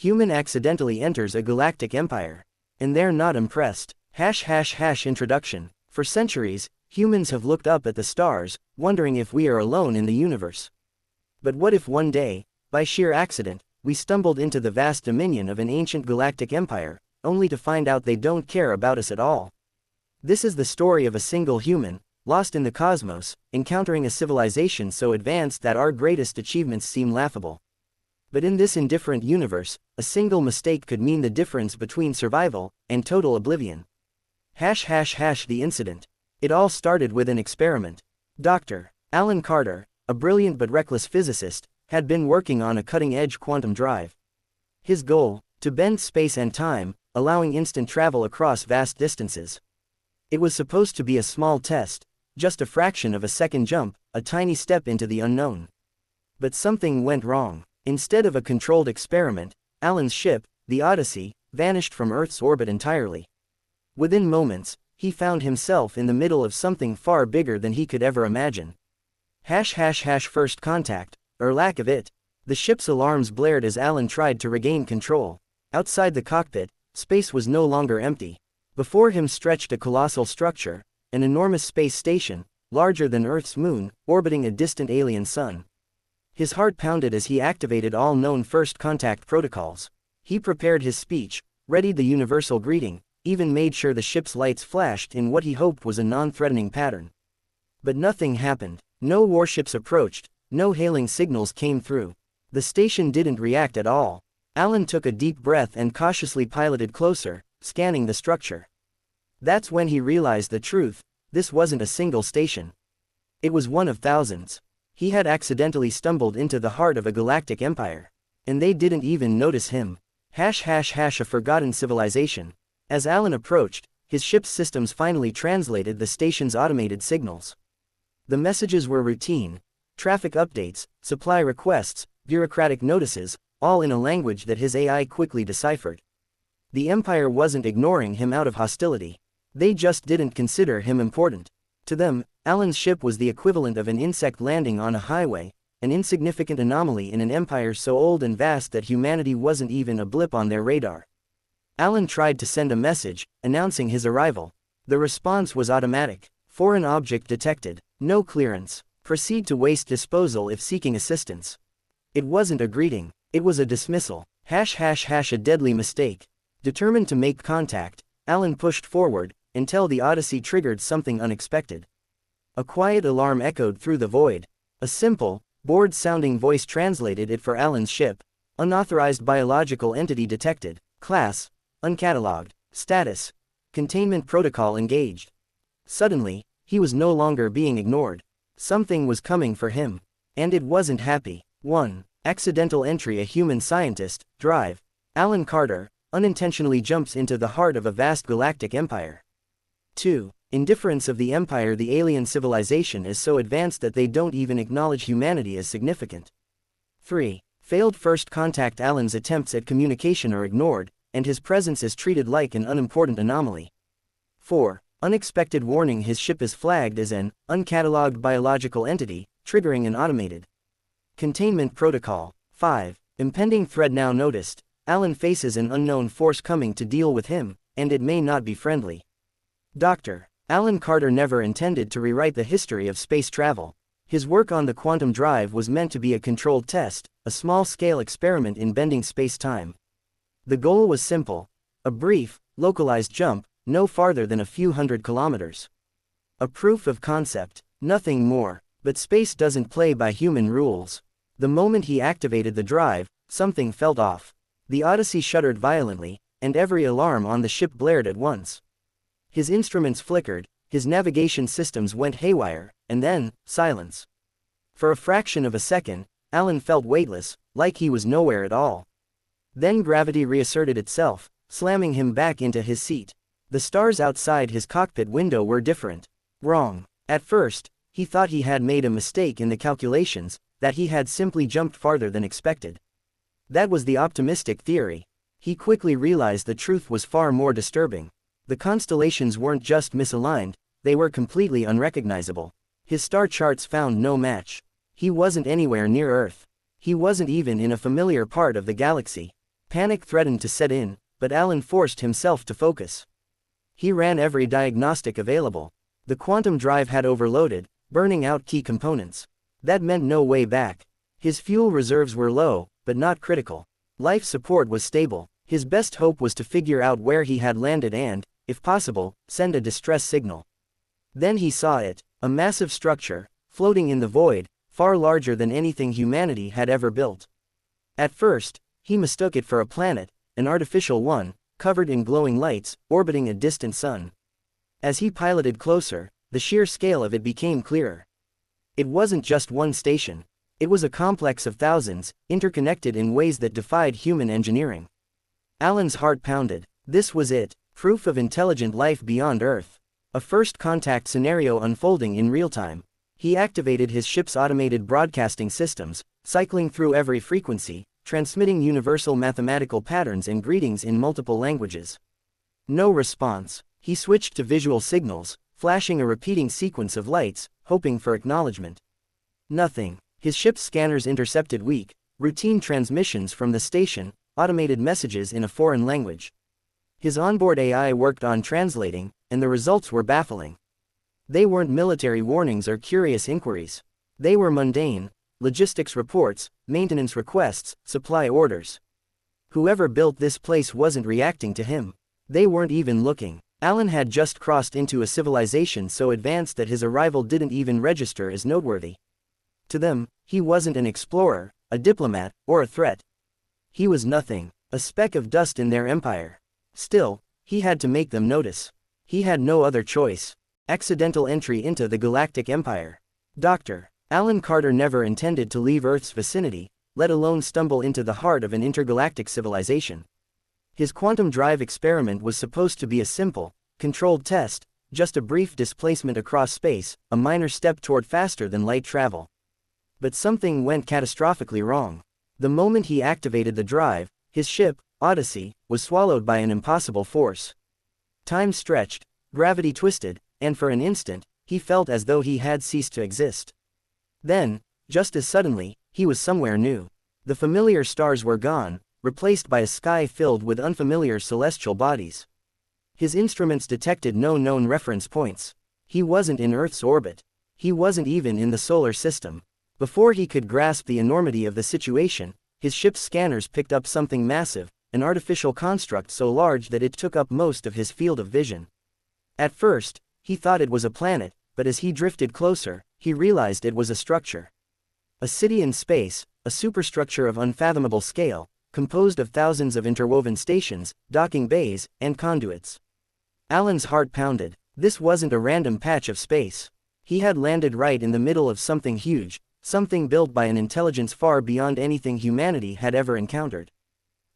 Human accidentally enters a galactic empire. And they're not impressed. # introduction. For centuries, humans have looked up at the stars, wondering if we are alone in the universe. But what if one day, by sheer accident, we stumbled into the vast dominion of an ancient galactic empire, only to find out they don't care about us at all? This is the story of a single human, lost in the cosmos, encountering a civilization so advanced that our greatest achievements seem laughable. But in this indifferent universe, a single mistake could mean the difference between survival and total oblivion. # The incident. It all started with an experiment. Dr. Alan Carter, a brilliant but reckless physicist, had been working on a cutting-edge quantum drive. His goal, to bend space and time, allowing instant travel across vast distances. It was supposed to be a small test, just a fraction of a second jump, a tiny step into the unknown. But something went wrong. Instead of a controlled experiment, Alan's ship, the Odyssey, vanished from Earth's orbit entirely. Within moments, he found himself in the middle of something far bigger than he could ever imagine. # First contact, or lack of it. The ship's alarms blared as Alan tried to regain control. Outside the cockpit, space was no longer empty. Before him stretched a colossal structure, an enormous space station, larger than Earth's moon, orbiting a distant alien sun. His heart pounded as he activated all known first contact protocols. He prepared his speech, readied the universal greeting, even made sure the ship's lights flashed in what he hoped was a non-threatening pattern. But nothing happened. No warships approached, no hailing signals came through. The station didn't react at all. Alan took a deep breath and cautiously piloted closer, scanning the structure. That's when he realized the truth: this wasn't a single station. It was one of thousands. He had accidentally stumbled into the heart of a galactic empire. And they didn't even notice him. # A forgotten civilization. As Alan approached, his ship's systems finally translated the station's automated signals. The messages were routine: traffic updates, supply requests, bureaucratic notices, all in a language that his AI quickly deciphered. The Empire wasn't ignoring him out of hostility. They just didn't consider him important. To them, Alan's ship was the equivalent of an insect landing on a highway, an insignificant anomaly in an empire so old and vast that humanity wasn't even a blip on their radar. Alan tried to send a message, announcing his arrival. The response was automatic: foreign object detected, no clearance, proceed to waste disposal if seeking assistance. It wasn't a greeting, it was a dismissal. # A deadly mistake. Determined to make contact, Alan pushed forward, until the Odyssey triggered something unexpected. A quiet alarm echoed through the void. A simple, bored-sounding voice translated it for Alan's ship: unauthorized biological entity detected, class, uncatalogued, status, containment protocol engaged. Suddenly, he was no longer being ignored. Something was coming for him. And it wasn't happy. 1. Accidental entry. A human scientist, Drive. Alan Carter, unintentionally jumps into the heart of a vast galactic empire. 2. Indifference of the empire. The alien civilization is so advanced that they don't even acknowledge humanity as significant. 3. Failed first contact. Alan's attempts at communication are ignored, and his presence is treated like an unimportant anomaly. 4. Unexpected warning. His ship is flagged as an uncatalogued biological entity, triggering an automated containment protocol. 5. Impending threat. Now noticed, Alan faces an unknown force coming to deal with him, and it may not be friendly. Dr. Alan Carter never intended to rewrite the history of space travel. His work on the quantum drive was meant to be a controlled test, a small-scale experiment in bending space-time. The goal was simple: a brief, localized jump, no farther than a few hundred kilometers. A proof of concept, nothing more. But space doesn't play by human rules. The moment he activated the drive, something felt off. The Odyssey shuddered violently, and every alarm on the ship blared at once. His instruments flickered, his navigation systems went haywire, and then, silence. For a fraction of a second, Alan felt weightless, like he was nowhere at all. Then gravity reasserted itself, slamming him back into his seat. The stars outside his cockpit window were different. Wrong. At first, he thought he had made a mistake in the calculations, that he had simply jumped farther than expected. That was the optimistic theory. He quickly realized the truth was far more disturbing. The constellations weren't just misaligned, they were completely unrecognizable. His star charts found no match. He wasn't anywhere near Earth. He wasn't even in a familiar part of the galaxy. # Panic threatened to set in, but Alan forced himself to focus. He ran every diagnostic available. The quantum drive had overloaded, burning out key components. That meant no way back. His fuel reserves were low, but not critical. Life support was stable. His best hope was to figure out where he had landed and, if possible, send a distress signal. Then he saw it, a massive structure, floating in the void, far larger than anything humanity had ever built. At first, he mistook it for a planet, an artificial one, covered in glowing lights, orbiting a distant sun. As he piloted closer, the sheer scale of it became clearer. It wasn't just one station. It was a complex of thousands, interconnected in ways that defied human engineering. Alan's heart pounded. This was it, proof of intelligent life beyond Earth. A first contact scenario unfolding in real time. He activated his ship's automated broadcasting systems, cycling through every frequency, transmitting universal mathematical patterns and greetings in multiple languages. No response. He switched to visual signals, flashing a repeating sequence of lights, hoping for acknowledgement. Nothing. His ship's scanners intercepted weak, routine transmissions from the station, automated messages in a foreign language. His onboard AI worked on translating, and the results were baffling. They weren't military warnings or curious inquiries. They were mundane, logistics reports, maintenance requests, supply orders. Whoever built this place wasn't reacting to him. They weren't even looking. Alan had just crossed into a civilization so advanced that his arrival didn't even register as noteworthy. To them, he wasn't an explorer, a diplomat, or a threat. He was nothing, a speck of dust in their empire. Still, he had to make them notice. He had no other choice. Accidental entry into the Galactic Empire. Dr. Alan Carter never intended to leave Earth's vicinity, let alone stumble into the heart of an intergalactic civilization. His quantum drive experiment was supposed to be a simple, controlled test, just a brief displacement across space, a minor step toward faster than light travel. But something went catastrophically wrong. The moment he activated the drive, his ship, Odyssey, was swallowed by an impossible force. Time stretched, gravity twisted, and for an instant, he felt as though he had ceased to exist. Then, just as suddenly, he was somewhere new. The familiar stars were gone, replaced by a sky filled with unfamiliar celestial bodies. His instruments detected no known reference points. He wasn't in Earth's orbit. He wasn't even in the solar system. Before he could grasp the enormity of the situation, his ship's scanners picked up something massive, an artificial construct so large that it took up most of his field of vision. At first, he thought it was a planet, but as he drifted closer, he realized it was a structure. A city in space, a superstructure of unfathomable scale, composed of thousands of interwoven stations, docking bays, and conduits. Alan's heart pounded. This wasn't a random patch of space. He had landed right in the middle of something huge, something built by an intelligence far beyond anything humanity had ever encountered.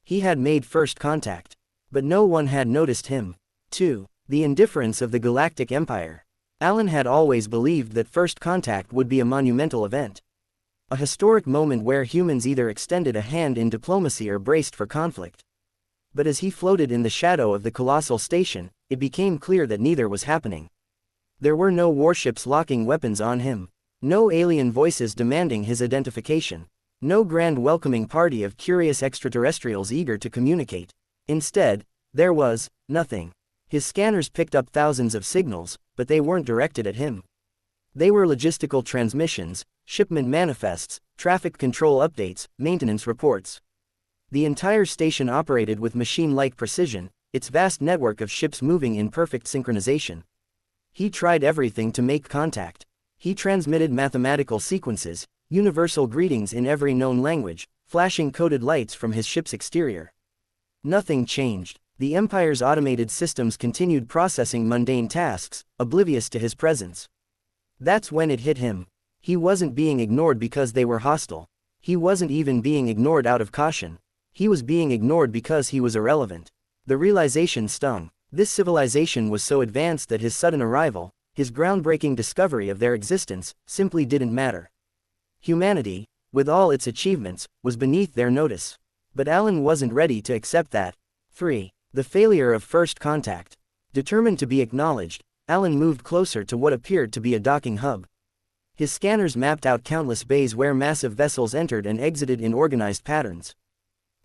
He had made first contact. But no one had noticed him. 2. The indifference of the Galactic Empire. Alan had always believed that first contact would be a monumental event. A historic moment where humans either extended a hand in diplomacy or braced for conflict. But as he floated in the shadow of the colossal station, it became clear that neither was happening. There were no warships locking weapons on him. No alien voices demanding his identification. No grand welcoming party of curious extraterrestrials eager to communicate. Instead, there was nothing. His scanners picked up thousands of signals, but they weren't directed at him. They were logistical transmissions, shipment manifests, traffic control updates, maintenance reports. The entire station operated with machine-like precision, its vast network of ships moving in perfect synchronization. He tried everything to make contact. He transmitted mathematical sequences, universal greetings in every known language, flashing coded lights from his ship's exterior. Nothing changed. The Empire's automated systems continued processing mundane tasks, oblivious to his presence. That's when it hit him. He wasn't being ignored because they were hostile. He wasn't even being ignored out of caution. He was being ignored because he was irrelevant. The realization stung. This civilization was so advanced that his sudden arrival, his groundbreaking discovery of their existence, simply didn't matter. Humanity, with all its achievements, was beneath their notice. But Alan wasn't ready to accept that. 3. The failure of first contact. Determined to be acknowledged, Alan moved closer to what appeared to be a docking hub. His scanners mapped out countless bays where massive vessels entered and exited in organized patterns.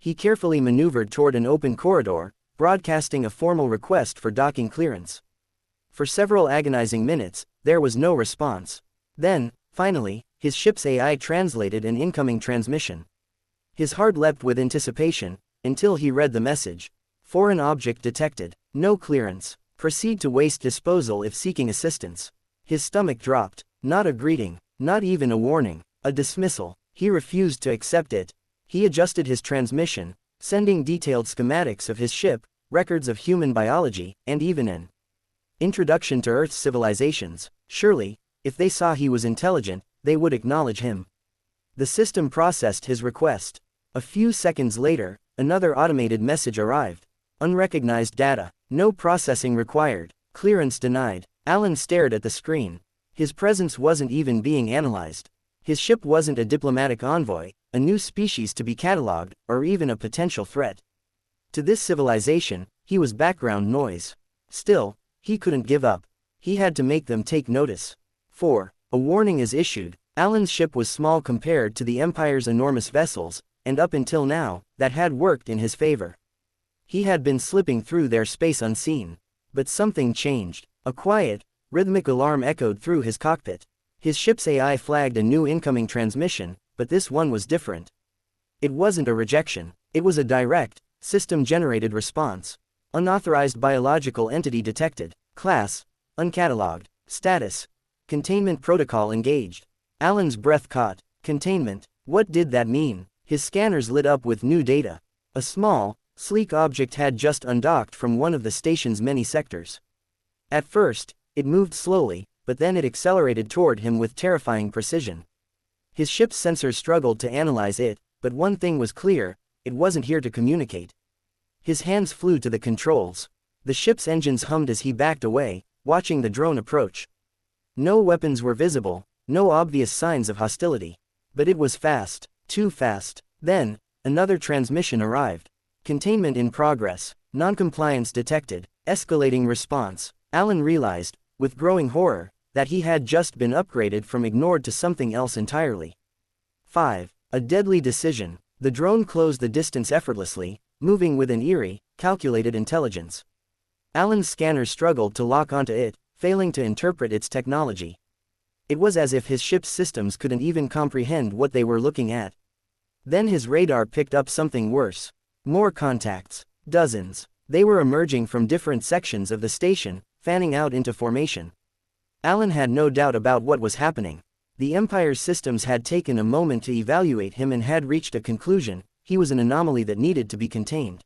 He carefully maneuvered toward an open corridor, broadcasting a formal request for docking clearance. For several agonizing minutes, there was no response. Then, finally, his ship's AI translated an incoming transmission. His heart leapt with anticipation, until he read the message. Foreign object detected. No clearance. Proceed to waste disposal if seeking assistance. His stomach dropped. Not a greeting, not even a warning, a dismissal. He refused to accept it. He adjusted his transmission, sending detailed schematics of his ship, records of human biology, and even an introduction to Earth's civilizations. Surely, if they saw he was intelligent, they would acknowledge him. The system processed his request. A few seconds later, another automated message arrived. Unrecognized data. No processing required. Clearance denied. Alan stared at the screen. His presence wasn't even being analyzed. His ship wasn't a diplomatic envoy, a new species to be catalogued, or even a potential threat. To this civilization, he was background noise. Still, he couldn't give up. He had to make them take notice. 4. A warning is issued. Alan's ship was small compared to the Empire's enormous vessels, and up until now, that had worked in his favor. He had been slipping through their space unseen. But something changed. A quiet, rhythmic alarm echoed through his cockpit. His ship's AI flagged a new incoming transmission, but this one was different. It wasn't a rejection. It was a direct, system-generated response. Unauthorized biological entity detected. Class: uncatalogued. Status: containment protocol engaged. Alan's breath caught. Containment. What did that mean? His scanners lit up with new data. A small, sleek object had just undocked from one of the station's many sectors. At first, it moved slowly, but then it accelerated toward him with terrifying precision. His ship's sensors struggled to analyze it, but one thing was clear: it wasn't here to communicate. His hands flew to the controls. The ship's engines hummed as he backed away, watching the drone approach. No weapons were visible, no obvious signs of hostility. But it was fast, too fast. Then, another transmission arrived. Containment in progress, noncompliance detected, escalating response. Alan realized, with growing horror, that he had just been upgraded from ignored to something else entirely. 5. A deadly decision. The drone closed the distance effortlessly, moving with an eerie, calculated intelligence. Alan's scanners struggled to lock onto it, failing to interpret its technology. It was as if his ship's systems couldn't even comprehend what they were looking at. Then his radar picked up something worse. More contacts. Dozens. They were emerging from different sections of the station, fanning out into formation. Alan had no doubt about what was happening. The Empire's systems had taken a moment to evaluate him and had reached a conclusion: he was an anomaly that needed to be contained.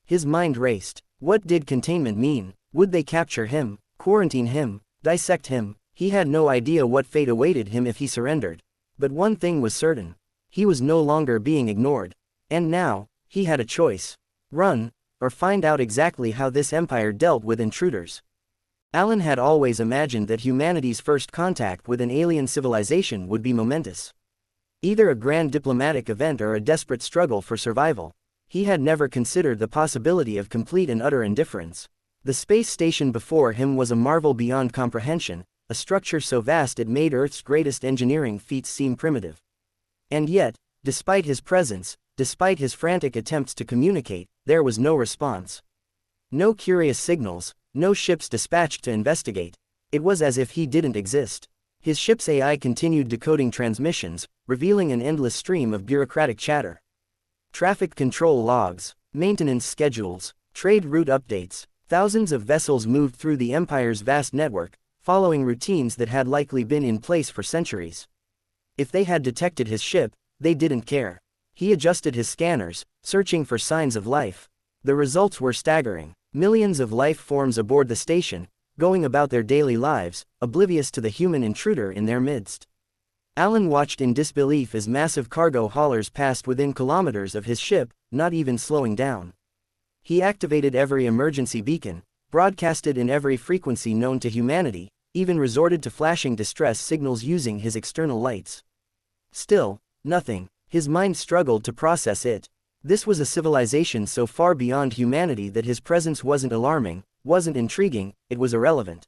His mind raced. What did containment mean? Would they capture him, quarantine him, dissect him? He had no idea what fate awaited him if he surrendered. But one thing was certain: he was no longer being ignored. And now, he had a choice. Run, or find out exactly how this empire dealt with intruders. Alan had always imagined that humanity's first contact with an alien civilization would be momentous. Either a grand diplomatic event or a desperate struggle for survival. He had never considered the possibility of complete and utter indifference. The space station before him was a marvel beyond comprehension, a structure so vast it made Earth's greatest engineering feats seem primitive. And yet, despite his presence, despite his frantic attempts to communicate, there was no response. No curious signals, no ships dispatched to investigate. It was as if he didn't exist. His ship's AI continued decoding transmissions, revealing an endless stream of bureaucratic chatter. Traffic control logs, maintenance schedules, trade route updates. Thousands of vessels moved through the Empire's vast network, following routines that had likely been in place for centuries. If they had detected his ship, they didn't care. He adjusted his scanners, searching for signs of life. The results were staggering. Millions of life forms aboard the station, going about their daily lives, oblivious to the human intruder in their midst. Alan watched in disbelief as massive cargo haulers passed within kilometers of his ship, not even slowing down. He activated every emergency beacon, broadcasted in every frequency known to humanity, even resorted to flashing distress signals using his external lights. Still, nothing. His mind struggled to process it. This was a civilization so far beyond humanity that his presence wasn't alarming, wasn't intriguing, it was irrelevant.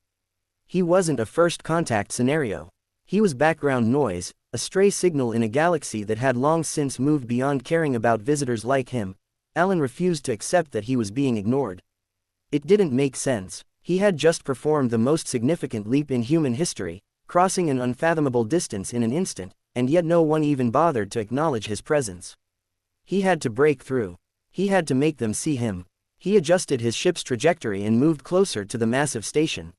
He wasn't a first contact scenario. He was background noise, a stray signal in a galaxy that had long since moved beyond caring about visitors like him. Alan refused to accept that he was being ignored. It didn't make sense. He had just performed the most significant leap in human history, crossing an unfathomable distance in an instant, and yet no one even bothered to acknowledge his presence. He had to break through. He had to make them see him. He adjusted his ship's trajectory and moved closer to the massive station.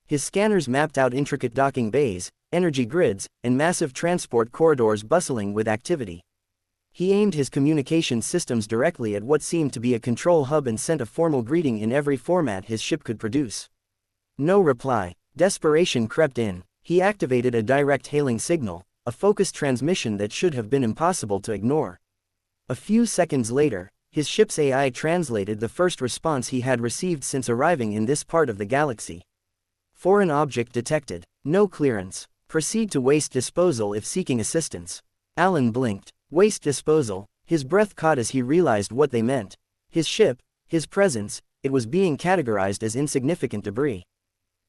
His scanners mapped out intricate docking bays, energy grids, and massive transport corridors bustling with activity. He aimed his communication systems directly at what seemed to be a control hub and sent a formal greeting in every format his ship could produce. No reply. Desperation crept in. He activated a direct hailing signal, a focused transmission that should have been impossible to ignore. A few seconds later, his ship's AI translated the first response he had received since arriving in this part of the galaxy. Foreign object detected. No clearance. Proceed to waste disposal if seeking assistance. Alan blinked. Waste disposal. His breath caught as he realized what they meant. His ship, his presence, it was being categorized as insignificant debris.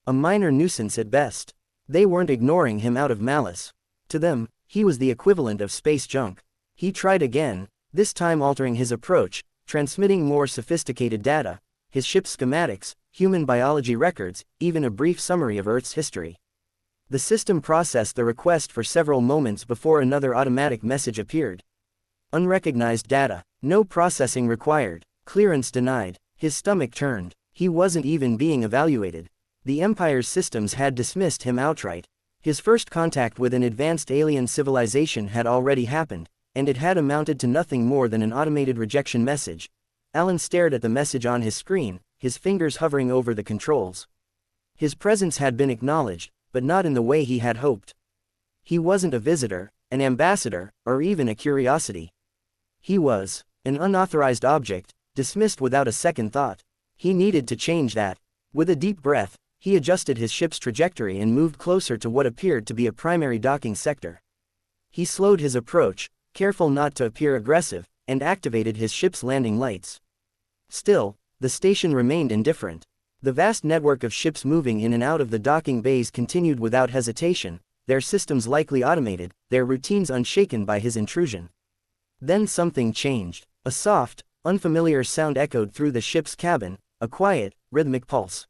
A minor nuisance at best. They weren't ignoring him out of malice. To them, he was the equivalent of space junk. He tried again, this time altering his approach, transmitting more sophisticated data, his ship's schematics, human biology records, even a brief summary of Earth's history. The system processed the request for several moments before another automatic message appeared. Unrecognized data. No processing required. Clearance denied. His stomach turned. He wasn't even being evaluated. The Empire's systems had dismissed him outright. His first contact with an advanced alien civilization had already happened, and it had amounted to nothing more than an automated rejection message. Alan stared at the message on his screen, his fingers hovering over the controls. His presence had been acknowledged, but not in the way he had hoped. He wasn't a visitor, an ambassador, or even a curiosity. He was an unauthorized object, dismissed without a second thought. He needed to change that. With a deep breath, he adjusted his ship's trajectory and moved closer to what appeared to be a primary docking sector. He slowed his approach, careful not to appear aggressive, and activated his ship's landing lights. Still, the station remained indifferent. The vast network of ships moving in and out of the docking bays continued without hesitation, their systems likely automated, their routines unshaken by his intrusion. Then something changed. A soft, unfamiliar sound echoed through the ship's cabin, a quiet, rhythmic pulse.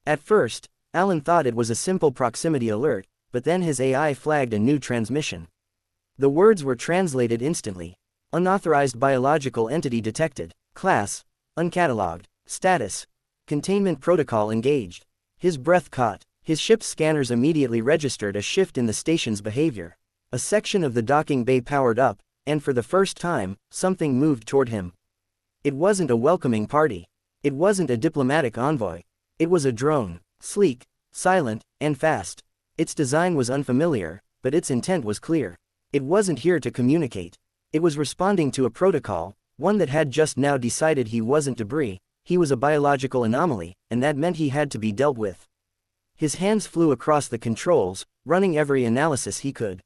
At first, Alan thought it was a simple proximity alert, but then his AI flagged a new transmission. The words were translated instantly. Unauthorized biological entity detected. Class, uncatalogued. Status, containment protocol engaged. His breath caught. His ship's scanners immediately registered a shift in the station's behavior. A section of the docking bay powered up, and for the first time, something moved toward him. It wasn't a welcoming party. It wasn't a diplomatic envoy. It was a drone, sleek, silent, and fast. Its design was unfamiliar, but its intent was clear. It wasn't here to communicate. It was responding to a protocol, one that had just now decided he wasn't debris, he was a biological anomaly, and that meant he had to be dealt with. His hands flew across the controls, running every analysis he could.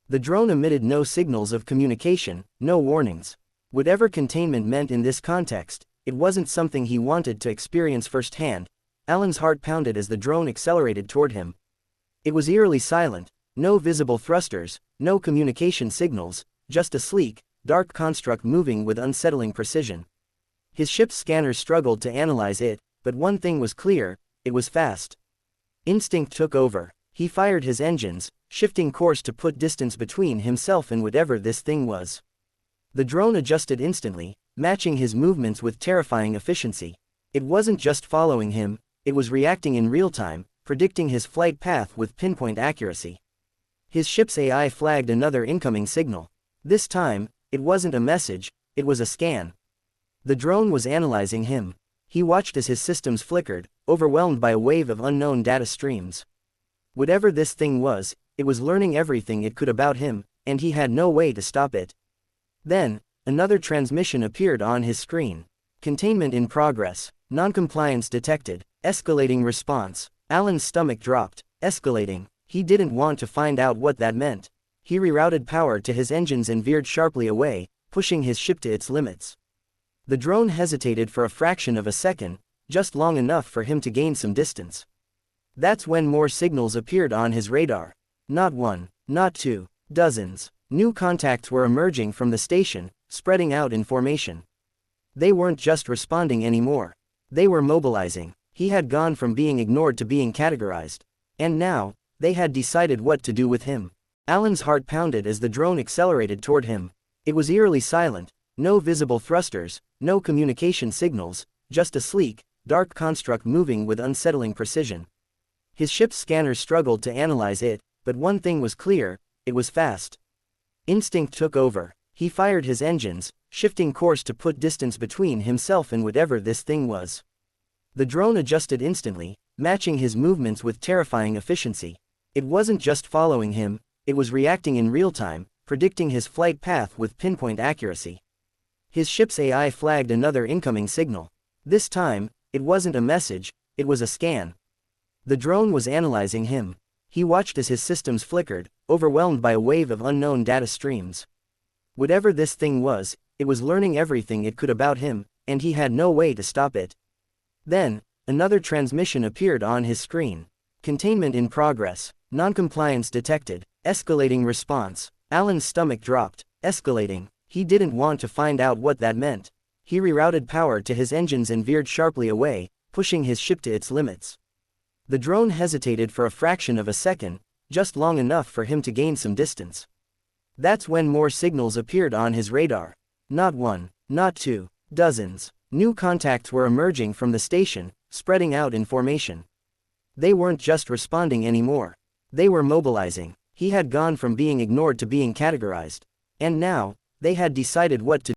The drone emitted no signals of communication, no warnings. Whatever containment meant in this context, it wasn't something he wanted to experience firsthand. Alan's heart pounded as the drone accelerated toward him. It was eerily silent, no visible thrusters, no communication signals, just a sleek, dark construct moving with unsettling precision. His ship's scanners struggled to analyze it, but one thing was clear, it was fast. Instinct took over. He fired his engines, shifting course to put distance between himself and whatever this thing was. The drone adjusted instantly, matching his movements with terrifying efficiency. It wasn't just following him, it was reacting in real time, predicting his flight path with pinpoint accuracy. His ship's AI flagged another incoming signal. This time, it wasn't a message, it was a scan. The drone was analyzing him. He watched as his systems flickered, overwhelmed by a wave of unknown data streams. Whatever this thing was, it was learning everything it could about him, and he had no way to stop it. Then, another transmission appeared on his screen. Containment in progress. Noncompliance detected. Escalating response. Alan's stomach dropped. Escalating. He didn't want to find out what that meant. He rerouted power to his engines and veered sharply away, pushing his ship to its limits. The drone hesitated for a fraction of a second, just long enough for him to gain some distance. That's when more signals appeared on his radar. Not one, not two, dozens. New contacts were emerging from the station, spreading out in formation. They weren't just responding anymore. They were mobilizing. He had gone from being ignored to being categorized. And now, they had decided what to do with him. Alan's heart pounded as the drone accelerated toward him. It was eerily silent, no visible thrusters, no communication signals, just a sleek, dark construct moving with unsettling precision. His ship's scanners struggled to analyze it, but one thing was clear: it was fast. Instinct took over. He fired his engines, shifting course to put distance between himself and whatever this thing was. The drone adjusted instantly, matching his movements with terrifying efficiency. It wasn't just following him, it was reacting in real time, predicting his flight path with pinpoint accuracy. His ship's AI flagged another incoming signal. This time, it wasn't a message, it was a scan. The drone was analyzing him. He watched as his systems flickered, overwhelmed by a wave of unknown data streams. Whatever this thing was, it was learning everything it could about him, and he had no way to stop it. Then, another transmission appeared on his screen. Containment in progress. Noncompliance detected. Escalating response. Alan's stomach dropped. Escalating. He didn't want to find out what that meant. He rerouted power to his engines and veered sharply away, pushing his ship to its limits. The drone hesitated for a fraction of a second, just long enough for him to gain some distance. That's when more signals appeared on his radar. Not one, not two, dozens. New contacts were emerging from the station, spreading out in formation. They weren't just responding anymore. They were mobilizing. He had gone from being ignored to being categorized. And now, they had decided what to